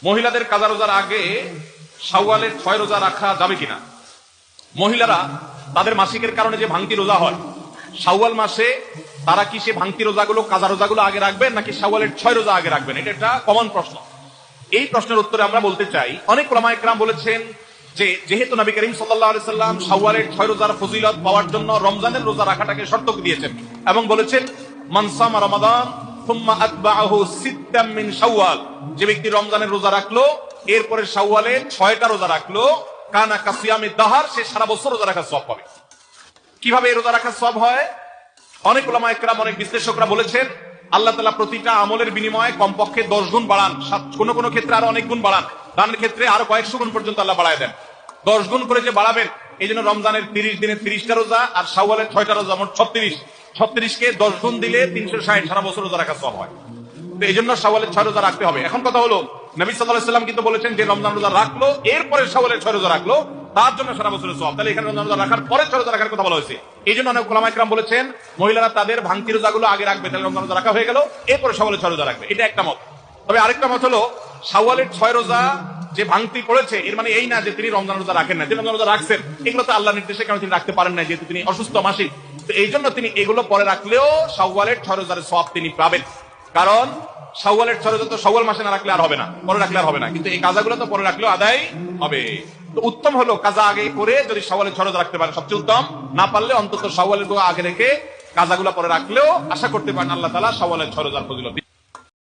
মহিলাদের কাজা রোজার আগে শাওয়ালের 6 রোজা রাখা যাবে কিনা? মহিলারা তাদের মাসিকের কারণে যে ভাঙতি রোজা হয় শাওয়াল মাসে, তারা কি সে ভাঙতি রোজাগুলো, কাজা রোজাগুলো আগে রাখবেন নাকি শাওয়ালের 6 রোজা আগে রাখবেন? এটা একটা কমন প্রশ্ন। এই প্রশ্নের উত্তরে আমরা বলতে চাই, অনেক উলামায়ে কেরাম বলেছেন যে যেহেতু নবী করিম সাল্লাল্লাহু আলাইহি সাল্লাম শাওয়ালের 6 রোজার ফজিলত পাওয়ার জন্য রমজানের রোজা রাখাটাকে শর্ত দিয়েছেন এবং বলেছেন মান সামা রমাদান সুম্মা আতবাআহু সিত্তাম মিন শাওয়াল, যে ব্যক্তি রমজানের রোজা রাখলো এরপরে শাওয়ালের 6টা রোজা রাখলো, কানা কাসিয়ামি দাহার, সে সারা বছর রোজা রাখার সওয়াব পাবে। কিভাবে এই রোজা রাখার সওয়াব হয়? অনেক উলামায়ে কেরাম, অনেক বিশ্লেষকরা বলেছেন আল্লাহ তাআলা প্রতিটা আমলের বিনিময়ে কমপক্ষে 10 গুণ বাড়ান, কোন কোন ক্ষেত্রে আরো অনেক গুণ বাড়ান, দানের ক্ষেত্রে আরো কয়েকশো গুণ পর্যন্ত আল্লাহ বাড়ায় দেন। 10 গুণ করে যে বাড়াবেন, এই জন্য রমজানের 30 দিনে 30টা রোজা আর শাওয়ালের 6টা রোজা, মোট 36 কে 10 গুণ দিলে 360, সারা বছর রোজা রাখার সওয়াব হয়। তো এই জন্য শাওয়ালের 6 রোজা রাখতে হবে। এখন কথা হলো, নবী সাল্লাল্লাহু আলাইহি সাল্লাম কিন্তু বলেছেন যে রমজান রোজা রাখলো এরপরে শাওয়ালের 6 রোজা রাখলো, তার জন্য সারা বছরের সওয়াব। তাহলে এখানে রমজান রোজা রাখার পরে 6 রোজা রাখার কথা বলা হয়েছে। এই জন্য অনেক উলামায়ে কেরাম বলেছেন মহিলারা তাদের ভাঙতি রোজাগুলো আগে রাখবে, তাহলে রমজান রোজা রাখা হয়ে গেল, এরপরে শাওয়ালের 6 রোজা রাখবে। এটা একটা মত। তবে আরেকটা মত হলো শাওয়ালের 6 রোজা যে ভাঙতি পড়েছে এর মানে এই না যে তিনি রমজান রোজা রাখেন না, তিনি রমজান রোজা রাখছেন, এগুলো তো আল্লাহর নির্দেশে কারণে তিনি রাখতে পারেন না, যেহেতু তিনি অসুস্থ মাসিক। তো এই জন্য তিনি এগুলো পরে রাখলেও শাওয়ালের 6 রোজার সওয়াব তিনি পাবেন। কারণ শাওয়ালের 6 রোজা তো শাওয়াল মাসে না রাখলে আর হবে না, পরে রাখলে আর হবে না, কিন্তু এই কাজাগুলো তো পরে রাখলেও আদায় হবে। তো উত্তম হলো কাজা আগে করে যদি শাওয়ালের 6 রোজা রাখতে পারেন সবচেয়ে উত্তম, না পারলে অন্তত শাওয়ালের আগে রেখে কাজাগুলো পরে রাখলেও আশা করতে পারেন আল্লাহ তাআলা শাওয়ালের 6 রোজার ফজিলত